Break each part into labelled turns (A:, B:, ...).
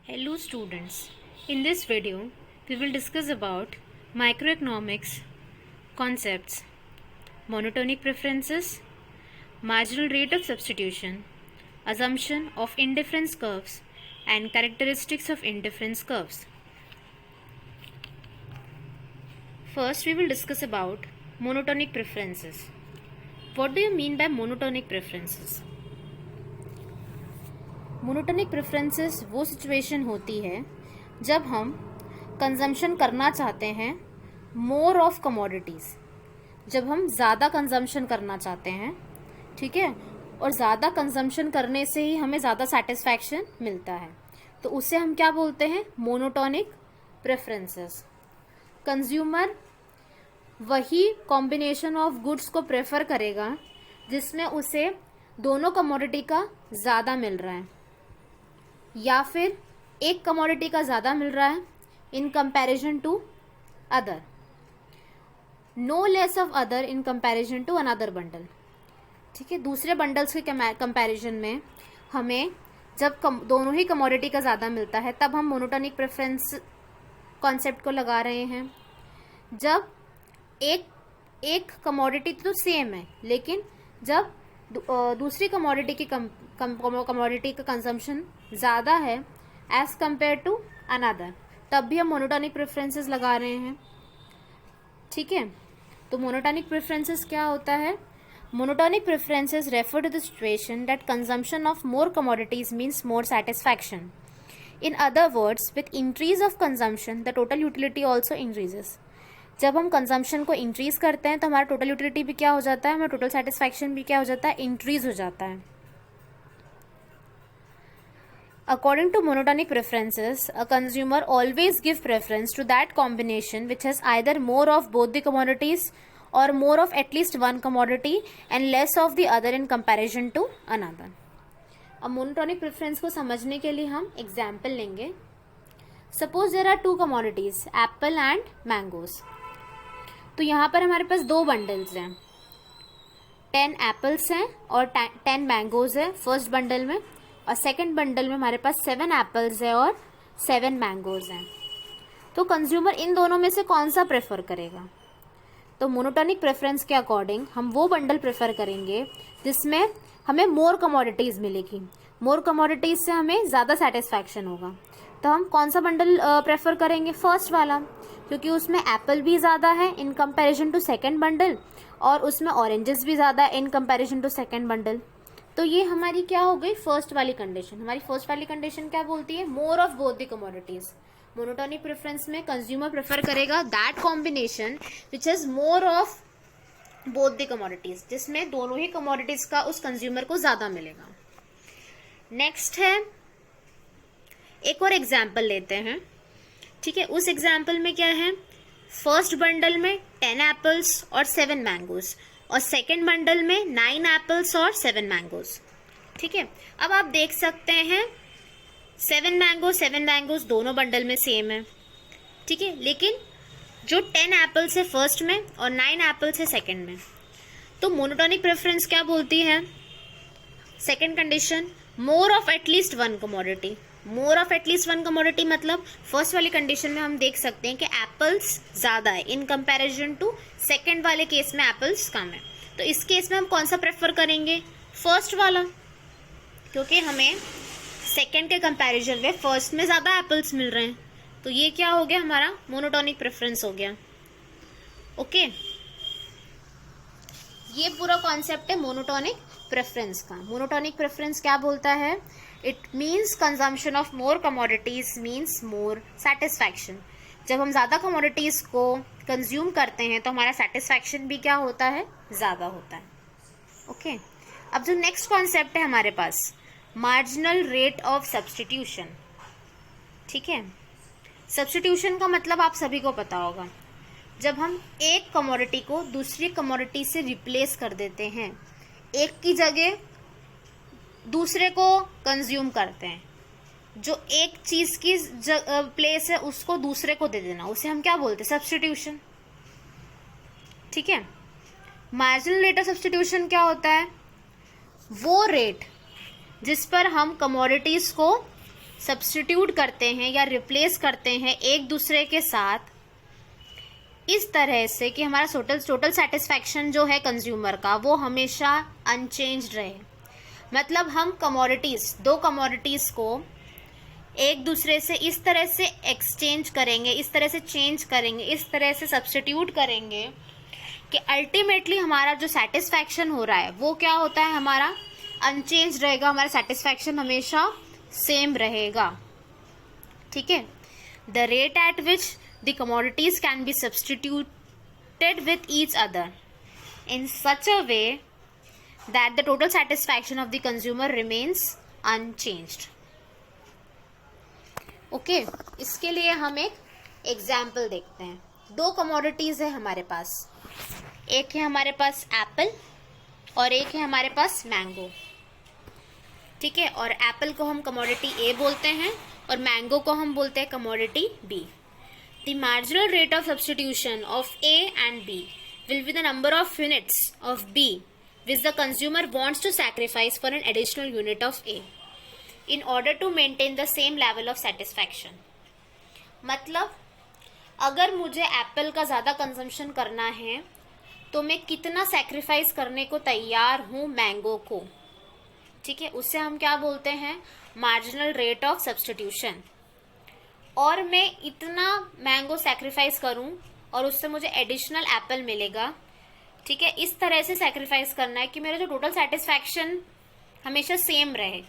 A: Hello students, in this video we will discuss about microeconomics concepts, monotonic preferences, marginal rate of substitution, assumption of indifference curves and characteristics of indifference curves. First we will discuss about monotonic preferences. What do you mean by monotonic preferences? Monotonic preferences वो situation होती है जब हम consumption करना चाहते हैं more of commodities, जब हम ज़्यादा कंजम्पशन करना चाहते हैं, ठीक है, और ज़्यादा कंजम्पशन करने से ही हमें ज़्यादा सेटिस्फैक्शन मिलता है, तो उसे हम क्या बोलते हैं? Monotonic preferences. कंज्यूमर वही कॉम्बिनेशन ऑफ गुड्स को प्रेफर करेगा जिसमें उसे दोनों कमोडिटी का ज़्यादा मिल रहा है, या फिर एक कमोडिटी का ज़्यादा मिल रहा है in comparison to other, no less of other in comparison to another bundle. ठीक है, दूसरे बंडल्स के कंपैरिजन में हमें जब दोनों ही कमोडिटी का ज़्यादा मिलता है तब हम मोनोटोनिक प्रेफरेंस कॉन्सेप्ट को लगा रहे हैं। जब एक कमोडिटी तो सेम है, लेकिन जब दूसरी कमोडिटी की कमोडिटी का कंजम्पशन ज़्यादा है एज कंपेयर टू अनदर, तब भी हम मोनोटोनिक प्रेफरेंसेस लगा रहे हैं। ठीक है, तो मोनोटोनिक प्रेफरेंसेस क्या होता है? Monotonic preferences refer to the situation that consumption of more commodities means more satisfaction. In other words, with increase of consumption the total utility also increases. जब हम कंजम्पशन को इंक्रीज करते हैं तो हमारा टोटल यूटिलिटी भी क्या हो जाता है, हमारा टोटल सेटिस्फैक्शन भी क्या हो जाता है? इंक्रीज हो जाता है। According to monotonic preferences, a consumer always give preference to that combination which has either more of both the commodities or more of at least one commodity and less of the other in comparison to another. अब monotonic preference को समझने के लिए हम example लेंगे. Suppose there are two commodities, apple and mangoes. तो यहाँ पर हमारे पास दो बंडल्स हैं, 10 एप्पल्स हैं और 10 मैंगोज है फर्स्ट बंडल में, और सेकंड बंडल में हमारे पास 7 एप्पल्स है और 7 मैंगोज हैं। तो कंज्यूमर इन दोनों में से कौन सा प्रेफर करेगा? तो मोनोटोनिक प्रेफरेंस के अकॉर्डिंग हम वो बंडल प्रेफर करेंगे जिसमें हमें मोर कमोडिटीज़ मिलेगी, मोर कमोडिटीज़ से हमें ज़्यादा सेटिस्फैक्शन होगा। तो हम कौन सा बंडल प्रेफर करेंगे? फर्स्ट वाला, क्योंकि उसमें एप्पल भी ज़्यादा है in comparison to second bundle, और उसमें ऑरेंजेस भी ज़्यादा है in comparison to second bundle. तो ये हमारी क्या हो गई? फर्स्ट वाली कंडीशन। हमारी फर्स्ट वाली कंडीशन क्या बोलती है? More of both the commodities. Monotonic preference में कंज्यूमर प्रेफर करेगा that combination which has more of both the commodities, जिसमें दोनों ही कमोडिटीज का उस कंज्यूमर को ज्यादा मिलेगा। नेक्स्ट है, एक और एग्जाम्पल लेते हैं। ठीक है, उस एग्जाम्पल में क्या है? फर्स्ट बंडल में 10 एप्पल्स और 7 मैंगोज, और सेकेंड बंडल में 9 एप्पल्स और 7 मैंगोज। ठीक है, अब आप देख सकते हैं 7 मैंगोज दोनों बंडल में सेम है। ठीक है, लेकिन जो 10 एप्पल्स है फर्स्ट में और 9 एप्पल्स है सेकेंड में। तो मोनोटोनिक प्रेफरेंस क्या बोलती है? Second condition, more of at least one commodity. More of at least one commodity मतलब फर्स्ट वाली कंडीशन में हम देख सकते हैं कि एप्पल्स ज़्यादा है इन कंपैरिजन टू सेकंड वाले केस में एप्पल्स कम है। तो इस केस में हम कौन सा प्रेफर करेंगे? फर्स्ट वाला, क्योंकि हमें सेकंड के कंपैरिजन में फर्स्ट में ज़्यादा एप्पल्स मिल रहे हैं। तो ये क्या हो गया? हमारा मोनोटोनिक प्रेफरेंस हो गया। ओके, ये पूरा कॉन्सेप्ट है मोनोटोनिक प्रेफरेंस का। मोनोटोनिक प्रेफरेंस क्या बोलता है? It means consumption of more commodities means more satisfaction. जब हम ज़्यादा कमोडिटीज़ को कंज्यूम करते हैं तो हमारा सेटिस्फैक्शन भी क्या होता है? ज़्यादा होता है। ओके, अब जो नेक्स्ट कॉन्सेप्ट है हमारे पास, मार्जिनल रेट ऑफ सब्स्टिट्यूशन। ठीक है, सब्स्टिट्यूशन का मतलब आप सभी को पता होगा, जब हम एक कमोडिटी को दूसरी कमोडिटी से रिप्लेस कर देते हैं, एक की जगह दूसरे को कंज्यूम करते हैं, जो एक चीज की प्लेस है उसको दूसरे को दे देना, उसे हम क्या बोलते हैं? सब्स्टिट्यूशन। ठीक है, मार्जिनल रेट ऑफ सब्स्टिट्यूशन क्या होता है? वो रेट जिस पर हम कमोडिटीज को सब्स्टिट्यूट करते हैं या रिप्लेस करते हैं एक दूसरे के साथ इस तरह से कि हमारा टोटल सेटिस्फैक्शन जो है कंज्यूमर का वो हमेशा अनचेंज्ड रहे। मतलब हम दो कमोडिटीज़ को एक दूसरे से इस तरह से एक्सचेंज करेंगे, इस तरह से चेंज करेंगे, इस तरह से सब्स्टिट्यूट करेंगे कि अल्टीमेटली हमारा जो सेटिस्फैक्शन हो रहा है वो क्या होता है, हमारा अनचेंज रहेगा, हमारा सेटिस्फैक्शन हमेशा सेम रहेगा। ठीक है। The rate at which the commodities can be substituted with each other in such a way that the total satisfaction of the consumer remains unchanged. Okay, इसके लिए हम एक एग्जाम्पल देखते हैं। दो कमोडिटीज है हमारे पास, एक है हमारे पास एप्पल और एक है हमारे पास मैंगो। ठीक है। और एप्पल को हम कमोडिटी ए बोलते हैं और मैंगो को हम बोलते हैं commodity B. The marginal rate of substitution of A and B will be the number of units of B which the consumer wants to sacrifice for an additional unit of A in order to maintain the same level of satisfaction। मतलब अगर मुझे Apple का ज़्यादा consumption करना है तो मैं कितना सैक्रिफाइस करने को तैयार हूँ मैंगो को। ठीक है, उससे हम क्या बोलते हैं, मार्जिनल रेट ऑफ सब्स्टिट्यूशन। और मैं इतना मैंगो सैक्रिफाइस करूँ और उससे मुझे एडिशनल एप्पल मिलेगा। ठीक है, इस तरह से सैक्रिफाइस करना है कि मेरा जो टोटल सेटिस्फैक्शन हमेशा सेम रहे।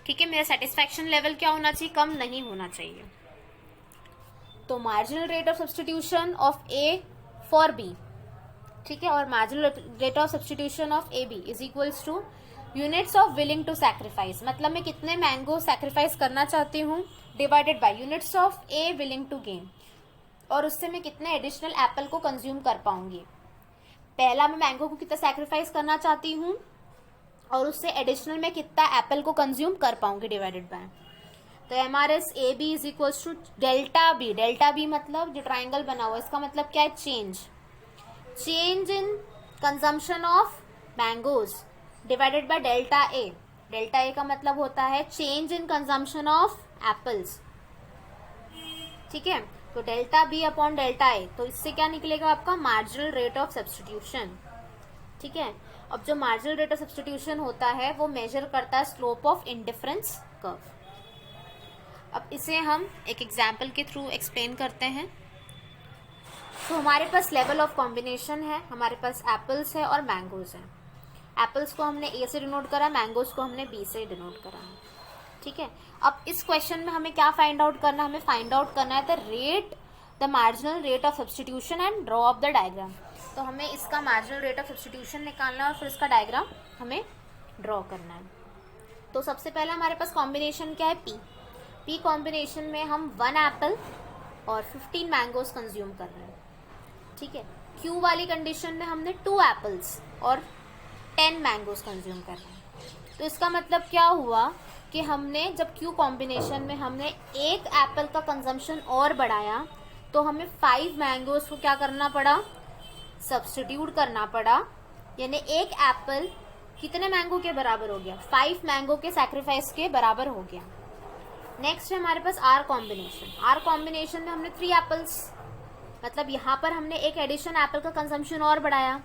A: ठीक है, मेरा सेटिस्फैक्शन लेवल क्या होना चाहिए, कम नहीं होना चाहिए। तो marginal rate of substitution of A for B, ठीक है, और marginal rate of substitution of A B is equals to units of willing to sacrifice. मतलब मैं कितने मैंगो सैक्रिफाइस करना चाहती हूँ divided by units of A willing to gain, और उससे मैं कितने एडिशनल एप्पल को कंज्यूम कर पाऊंगी। पहला मैं मैंगो को कितना सैक्रिफाइस करना चाहती हूँ और उससे एडिशनल में कितना एप्पल को कंज्यूम कर पाऊंगी डिवाइडेड बाय। तो हमारे A B is equals to delta B. Delta B मतलब जो ट्राइंगल बना हुआ है इसका मतलब क्या है, change in consumption of mangoes divided by delta A. Delta A का मतलब होता है change in consumption of apples. ठीक है, तो delta B upon delta A, तो इससे क्या निकलेगा आपका मार्जिनल रेट ऑफ सब्स्टिट्यूशन। ठीक है, अब जो मार्जिनल रेट ऑफ सब्स्टिट्यूशन होता है वो मेजर करता है स्लोप ऑफ इंडिफरेंस कर्व। अब इसे हम एक एग्जाम्पल के थ्रू एक्सप्लेन करते हैं। तो हमारे पास लेवल ऑफ कॉम्बिनेशन है, हमारे पास एप्पल्स है और मैंगोज है। एप्पल्स को हमने ए से डिनोट करा, मैंगोज को हमने बी से डिनोट करा है। ठीक है, अब इस क्वेश्चन में हमें क्या फाइंड आउट करना है, हमें फाइंड आउट करना है the marginal rate of substitution and draw of the diagram. तो हमें इसका मार्जिनल रेट ऑफ सब्स्टिट्यूशन निकालना है और फिर इसका डायग्राम हमें ड्रॉ करना है। तो सबसे पहले हमारे पास कॉम्बिनेशन क्या है, पी कॉम्बिनेशन में हम 1 एप्पल और 15 मैंगोज कंज्यूम कर रहे हैं। ठीक है, क्यू वाली कंडीशन में हमने 2 एप्पल्स और 10 मैंगोज कंज्यूम कर रहे हैं। तो इसका मतलब क्या हुआ कि हमने जब क्यू कॉम्बिनेशन में हमने 1 एप्पल का कंजम्पशन और बढ़ाया तो हमें 5 मैंगोज को क्या करना पड़ा, सब्स्टिट्यूट करना पड़ा। यानी 1 एप्पल कितने मैंगो के बराबर हो गया, 5 मैंगो के सैक्रिफाइस के बराबर हो गया। नेक्स्ट है हमारे पास आर कॉम्बिनेशन। आर कॉम्बिनेशन में हमने 3 एप्पल्स, मतलब यहाँ पर हमने एक एडिशन एप्पल का कंजम्पशन और बढ़ाया।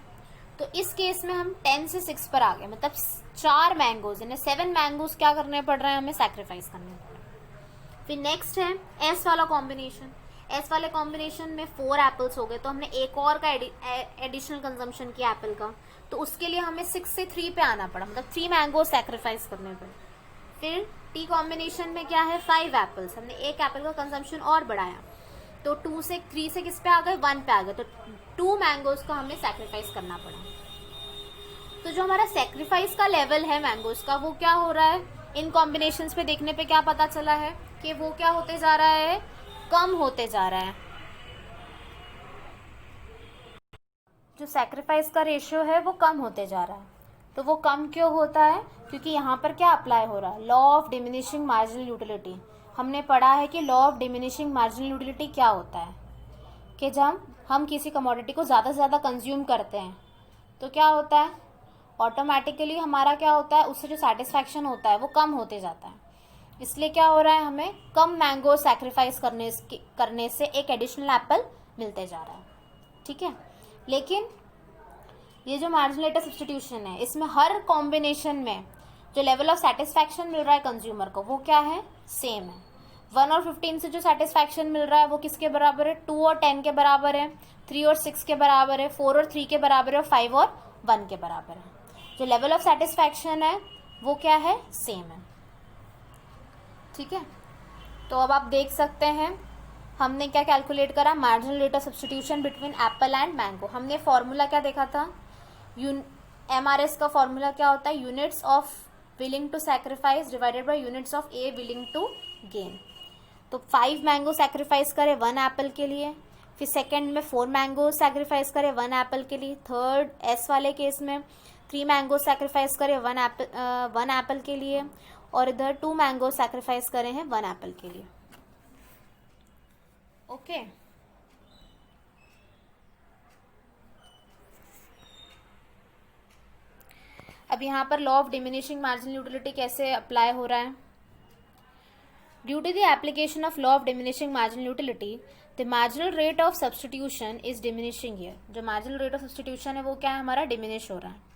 A: तो इस केस में हम 10 से 6 पर आ गए, मतलब 4 मैंगोज यानी 7 मैंगोज क्या करने पड़ रहे हैं, हमें सैक्रिफाइस करने पड़ रहे हैं। फिर नेक्स्ट है एस वाला कॉम्बिनेशन। एस वाले कॉम्बिनेशन में 4 एप्पल्स हो गए, तो हमने एक और का एडिशनल कंजम्पशन किया एप्पल का, तो उसके लिए हमें 6 से 3 पे आना पड़ा, मतलब 3 मैंगो सैक्रिफाइस करने पड़े। फिर टी कॉम्बिनेशन में क्या है, 5 एप्पल्स, हमने एक एप्पल का कंजम्पशन और बढ़ाया, तो 2 से 3 से किस पे आ गए, 1 पे आ गए, तो 2 मैंगोज को हमें सैक्रिफाइस करना पड़ा। तो जो हमारा सैक्रिफाइस का लेवल है मैंगोज का वो क्या हो रहा है, इन कॉम्बिनेशंस पे देखने पे क्या पता चला है कि वो क्या होते जा रहा है, कम होते जा रहा है। जो सैक्रिफाइस का रेशियो है वो कम होते जा रहा है। तो वो कम क्यों होता है, क्योंकि यहाँ पर क्या अप्लाई हो रहा है, law of diminishing marginal utility. हमने पढ़ा है कि law of diminishing marginal utility क्या होता है, कि जब हम किसी कमोडिटी को ज़्यादा से ज़्यादा कंज्यूम करते हैं तो क्या होता है, ऑटोमेटिकली हमारा क्या होता है, उससे जो सेटिस्फैक्शन होता है वो कम होते जाता है। इसलिए क्या हो रहा है, हमें कम मैंगो सैक्रिफाइस करने से एक एडिशनल एप्पल मिलते जा रहा है, ठीक है। लेकिन ये जो मार्जिनल रेट ऑफ सब्स्टिट्यूशन है, इसमें हर कॉम्बिनेशन में जो लेवल ऑफ सेटिस्फैक्शन मिल रहा है कंज्यूमर को वो क्या है, सेम है। 1 और 15 से जो सेटिस्फैक्शन मिल रहा है वो किसके बराबर है, 2 और 10 के बराबर है, 3 और 6 के बराबर है, 4 और 3 के बराबर है, और 5 और 1 के बराबर है। जो लेवल ऑफ सेटिस्फैक्शन है वो क्या है, सेम है, ठीक है। तो अब आप देख सकते हैं हमने क्या कैलकुलेट करा, marginal rate of substitution between apple and mango. हमने फॉर्मूला क्या देखा था, MRS का फॉर्मूला क्या होता है, units of willing to sacrifice divided by units of A willing to gain. तो 5 मैंगो सैक्रिफाइस करे 1 एप्पल के लिए, फिर सेकेंड में 4 मैंगो सैक्रिफाइस करे 1 एप्पल के लिए, थर्ड एस वाले केस में 3 मैंगो सैक्रिफाइस करे 1 एप्पल के लिए, और इधर 2 मैंगो सैक्रिफाइस करे हैं 1 एप्पल के लिए, ओके। अब यहाँ पर law of diminishing marginal utility कैसे अप्लाई हो रहा है, due to the application of law of diminishing marginal utility the marginal rate of substitution is diminishing here. जो मार्जिनल रेट ऑफ सब्स्टिट्यूशन है वो क्या है, हमारा डिमिनिश हो रहा है।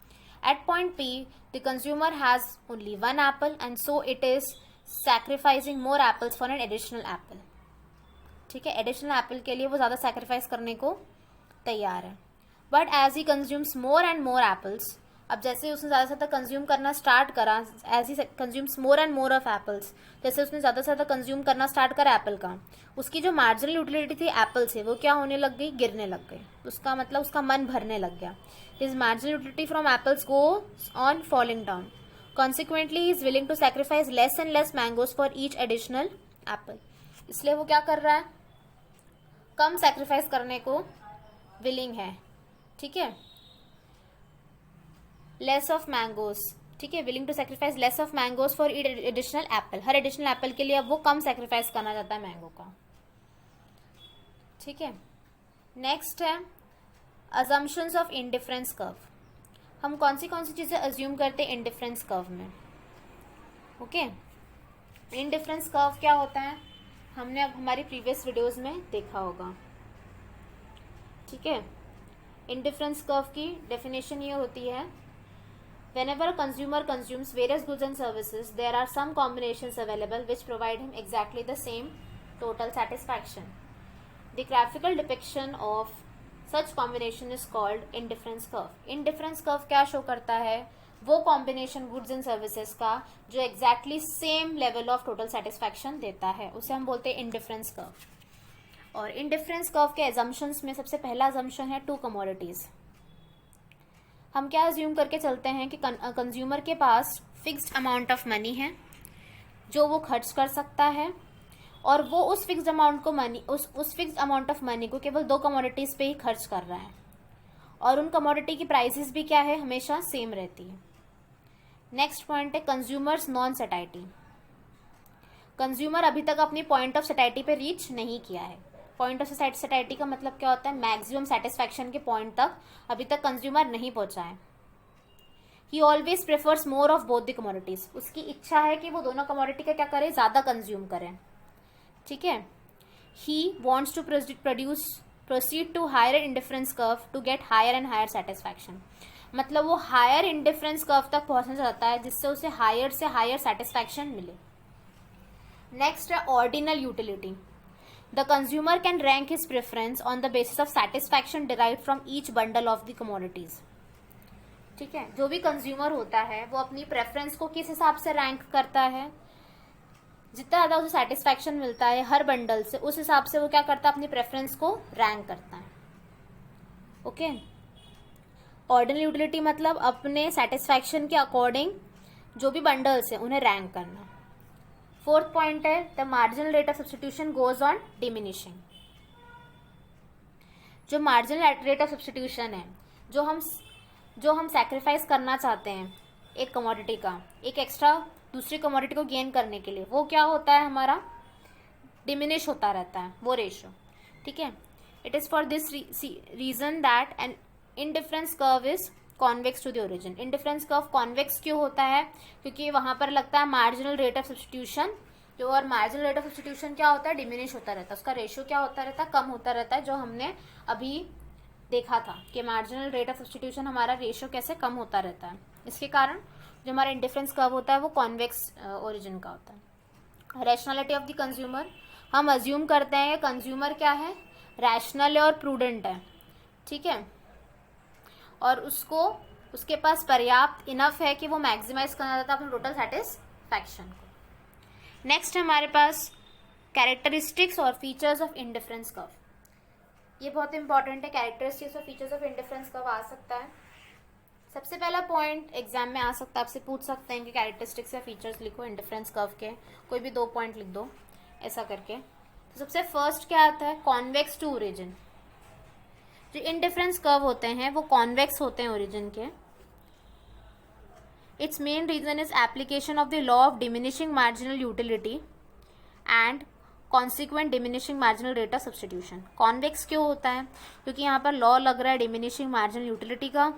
A: At point P, the consumer has only 1 apple and so it is sacrificing more apples for an additional apple, ठीक है। एडिशनल एप्पल के लिए वो ज़्यादा सैक्रिफाइस करने को तैयार है। But as he consumes more and more apples, अब जैसे उसने ज़्यादा से ज़्यादा कंज्यूम करना स्टार्ट करा, as he consumes more and more of apples, जैसे उसने ज़्यादा से ज़्यादा कंज्यूम करना स्टार्ट करा एप्पल का, उसकी जो मार्जिनल यूटिलिटी थी एप्पल से वो क्या होने लग गई, गिरने लग गई। उसका मतलब उसका मन भरने लग गया। His marginal utility from apples goes on falling down, consequently he is willing to sacrifice less and less mangoes for each additional apple. इसलिए वो क्या कर रहा है, कम सैक्रिफाइस करने को विलिंग है, ठीक है। लेस ऑफ मैंगोज, ठीक है, willing to sacrifice less of mangoes for each additional apple, हर एडिशनल एप्पल के लिए अब वो कम सैक्रिफाइस करना चाहता है मैंगो का, ठीक है। नेक्स्ट है अजम्पशंस ऑफ इंडिफरेंस कर्व। हम कौन सी चीज़ें अज्यूम करते हैं इंडिफरेंस कर्व में, ओके। इंडिफरेंस कर्व क्या होता है, हमने अब हमारी प्रीवियस वीडियोस में देखा होगा, ठीक है। इंडिफरेंस कर्व की डेफिनेशन ये होती है, whenever a consumer consumes various goods and services, there are some combinations available which provide him exactly the same total satisfaction. The graphical depiction of such combination is called indifference curve. Indifference curve क्या show करता है, वो combination goods and services का जो exactly same level of total satisfaction देता है, उसे हम बोलते हैं इंडिफरेंस कर्व। और इंडिफरेंस कर्व के एजम्पशंस में सबसे पहला एजम्पशन है 2 कमोडिटीज। हम क्या अज्यूम करके चलते हैं कि कंज्यूमर के पास फिक्स्ड अमाउंट ऑफ मनी है जो वो खर्च कर सकता है, और वो उस फिक्स्ड अमाउंट को उस फिक्स्ड अमाउंट ऑफ मनी को केवल 2 कमोडिटीज पे ही खर्च कर रहा है, और उन कमोडिटी की प्राइसेस भी क्या है, हमेशा सेम रहती है। नेक्स्ट पॉइंट है कंज्यूमर्स नॉन सैटिस्फैक्शन। कंज्यूमर अभी तक अपनी पॉइंट ऑफ सैटिस्फैक्शन पे रीच नहीं किया है। पॉइंट ऑफ सैटिस्फैक्शन का मतलब क्या होता है, मैक्सिमम सेटिस्फैक्शन के पॉइंट तक अभी तक कंज्यूमर नहीं पहुंचा है। ही always prefers more of both the commodities, उसकी इच्छा है कि वो दोनों कमोडिटी का क्या करें, ज़्यादा कंज्यूम करें, ठीक है। He wants to proceed to higher indifference curve to get higher and higher satisfaction, मतलब वो हायर इंडिफरेंस कर्व तक पहुंचना चाहता है जिससे उसे हायर से हायर सेटिस्फैक्शन मिले। नेक्स्ट है ordinal utility. The consumer can rank his preference on the basis of satisfaction derived from each bundle of the commodities. ठीक है, जो भी कंज्यूमर होता है वो अपनी प्रेफरेंस को किस हिसाब से रैंक करता है, जितना ज़्यादा उसे सेटिस्फैक्शन मिलता है हर बंडल से, उस हिसाब से वो क्या करता है, अपनी प्रेफरेंस को रैंक करता है, ओके। ऑर्डिनल यूटिलिटी मतलब अपने सेटिस्फैक्शन के अकॉर्डिंग जो भी बंडल्स हैं उन्हें रैंक करना। फोर्थ पॉइंट है the marginal rate of substitution goes on diminishing. जो मार्जिनल रेट ऑफ सब्स्टिट्यूशन है, जो हम सैक्रिफाइस करना चाहते हैं एक कमोडिटी का एक एक्स्ट्रा दूसरी कमोडिटी को गेन करने के लिए, वो क्या होता है, हमारा डिमिनिश होता रहता है वो रेशो, ठीक है। It is for this reason that an indifference curve is convex to the origin. Indifference curve convex क्यों होता है, क्योंकि वहाँ पर लगता है मार्जिनल रेट ऑफ सब्स्टिट्यूशन जो और मार्जिनल रेट ऑफ सब्स्टिट्यूशन क्या होता है, डिमिनिश होता रहता है, उसका रेशियो क्या होता रहता है, कम होता रहता है, जो हमने अभी देखा था कि मार्जिनल रेट ऑफ सब्स्टिट्यूशन हमारा रेशियो कैसे कम होता रहता है। इसके कारण जो हमारा इंडिफरेंस कर्व होता है वो कॉन्वेक्स ओरिजिन का होता है। रैशनैलिटी ऑफ द कंज्यूमर, हम अज्यूम करते हैं कंज्यूमर क्या है, रैशनल है और प्रूडेंट है, ठीक है, और उसके पास पर्याप्त इनफ है कि वो मैक्सिमाइज करना चाहता है अपने टोटल सेटिस्फैक्शन को। नेक्स्ट हमारे पास कैरेक्टरिस्टिक्स और फीचर्स ऑफ इंडिफरेंस कर्व, ये बहुत इंपॉर्टेंट है। कैरेक्टरिस्टिक्स और फीचर्स ऑफ इंडिफरेंस कर्व आ सकता है, सबसे पहला पॉइंट एग्जाम में आ सकता है, आपसे पूछ सकते हैं कि कैरेक्टरिस्टिक्स या फीचर्स लिखो इंडिफरेंस कर्व के, कोई भी 2 पॉइंट लिख दो ऐसा करके। तो सबसे फर्स्ट क्या आता है, कॉन्वेक्स टू ओरिजिन। जो इंडिफरेंस कर्व होते हैं वो कॉन्वेक्स होते हैं ओरिजिन के। It's main reason is application of the law of diminishing marginal utility and consequent diminishing marginal rate of substitution. Convex क्यों होता है, क्योंकि यहाँ पर लॉ लग रहा है डिमिनिशिंग मार्जिनल यूटिलिटी का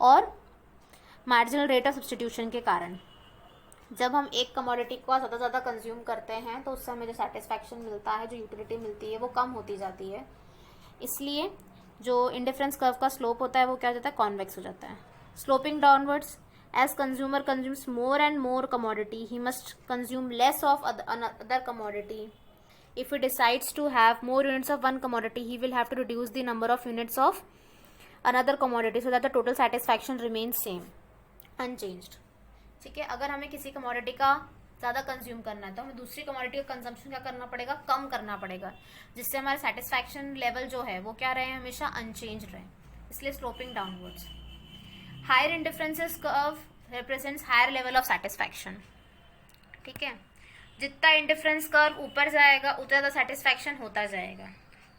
A: और मार्जिनल रेट ऑफ सब्स्टिट्यूशन के कारण। जब हम एक कमोडिटी को ज़्यादा कंज्यूम करते हैं तो उससे हमें जो सेटिस्फैक्शन मिलता है, जो यूटिलिटी मिलती है, वो कम होती जाती है। इसलिए जो इंडिफरेंस कर्व का स्लोप होता है वो क्या हो जाता है, कॉन्वेक्स हो जाता है। Sloping downwards, as consumer consumes more and more commodity he must consume less of other commodity. If he decides to have more units of one commodity, he will have to reduce the number of units of another commodity so that the total satisfaction remains same, unchanged. ठीक है, अगर हमें किसी commodity का ज़्यादा consume करना है तो हमें दूसरी कमोडिटी का कंजम्पशन क्या करना पड़ेगा, कम करना पड़ेगा, जिससे हमारा सेटिस्फैक्शन लेवल जो है वो क्या रहे, हमेशा अनचेंज रहे, इसलिए sloping downwards. Higher indifferences curve represents higher level of satisfaction, ठीक है, जितना इंडिफरेंस कर्व ऊपर जाएगा उतना ज़्यादा सेटिस्फैक्शन होता जाएगा,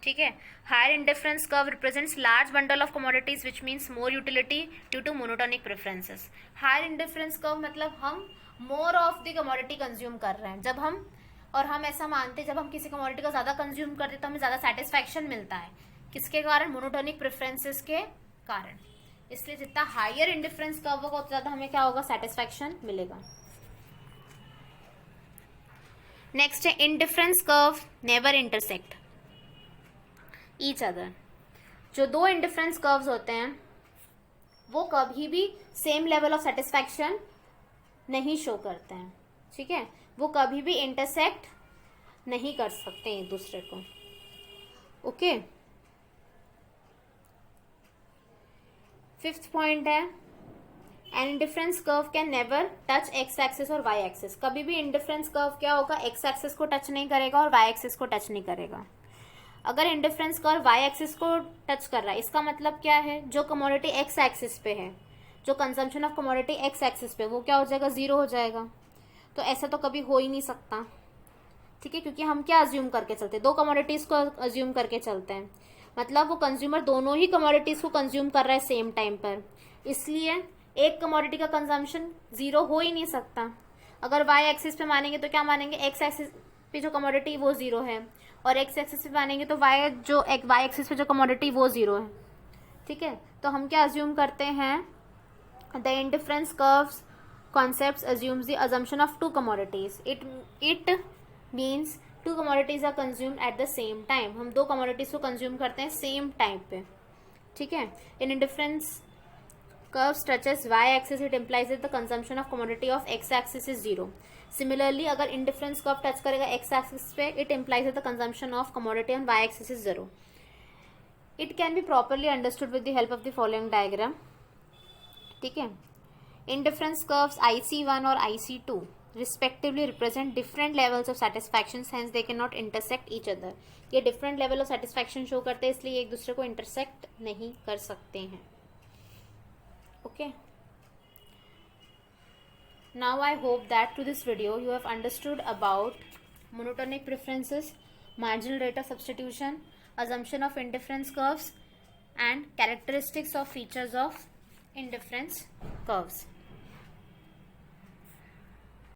A: ठीक है। Higher indifference curve represents large bundle of commodities which means more utility due to monotonic preferences. Higher indifference curve मतलब हम more of the commodity consume कर रहे हैं, जब हम ऐसा मानते हैं जब हम किसी कमोडिटी को ज़्यादा कंज्यूम करते हैं तो हमें ज़्यादा सेटिस्फैक्शन मिलता है, किसके कारण, मोनोटोनिक प्रेफरेंसेस के कारण। इसलिए जितना हायर इंडिफरेंस कर्व होगा उतना ज़्यादा हमें क्या होगा, सेटिस्फैक्शन मिलेगा। नेक्स्ट है indifference curve never intersect each other. जो दो इंडिफरेंस कर्व्स होते हैं वो कभी भी सेम लेवल ऑफ सेटिस्फैक्शन नहीं शो करते हैं, ठीक है, वो कभी भी इंटरसेक्ट नहीं कर सकते एक दूसरे को, ओके। फिफ्थ पॉइंट है an indifference curve can never touch X axis और वाई एक्सिस। कभी भी इंडिफरेंस कर्व क्या होगा, एक्स एक्सिस को टच नहीं करेगा और वाई एक्सिस को टच नहीं करेगा। अगर इंडिफरेंस कर्व वाई एक्सिस को टच कर रहा है इसका मतलब क्या है, जो कमोडिटी एक्स एक्सिस पे है, जो consumption of commodity x axis पे, वो क्या हो जाएगा, जीरो हो जाएगा। तो ऐसा तो कभी हो ही नहीं सकता, ठीक है, क्योंकि हम क्या अज्यूम करके चलते हैं, दो कमोडिटीज को अज्यूम करके चलते हैं, मतलब वो कंज्यूमर दोनों ही कमोडिटीज को कंज्यूम कर रहा है सेम टाइम पर, इसलिए एक कमोडिटी का कंजम्पशन जीरो हो ही नहीं सकता। अगर वाई एक्सिस पे मानेंगे तो क्या मानेंगे, एक्स एक्सिस पे जो कमोडिटी वो जीरो है, और एक्स एक्सिस पे मानेंगे तो वाई एक्सिस पे जो कमोडिटी वो जीरो है, ठीक है। तो हम क्या अज्यूम करते हैं, the indifference curves concept assumes the assumption of two commodities. It means two commodities are consumed at the same time. हम दो कमोडिटीज को कंज्यूम करते हैं सेम टाइम पे, ठीक है। इन indifference curve touches y-axis, it implies that the consumption of commodity of x-axis is zero. Similarly, अगर indifference curve touch करेगा x-axis पे, it implies that the consumption of commodity on y-axis is zero. It can be properly understood with the help of the following diagram. ठीक है, indifference curves IC1 और IC2 respectively represent different levels of satisfaction, hence they cannot intersect each other. ये different level of satisfaction show करते हैं, इसलिए एक दूसरे को intersect नहीं कर सकते हैं, okay. Now I hope that through this video you have understood about monotonic preferences, marginal rate of substitution, assumption of indifference curves and characteristics of features of indifference curves.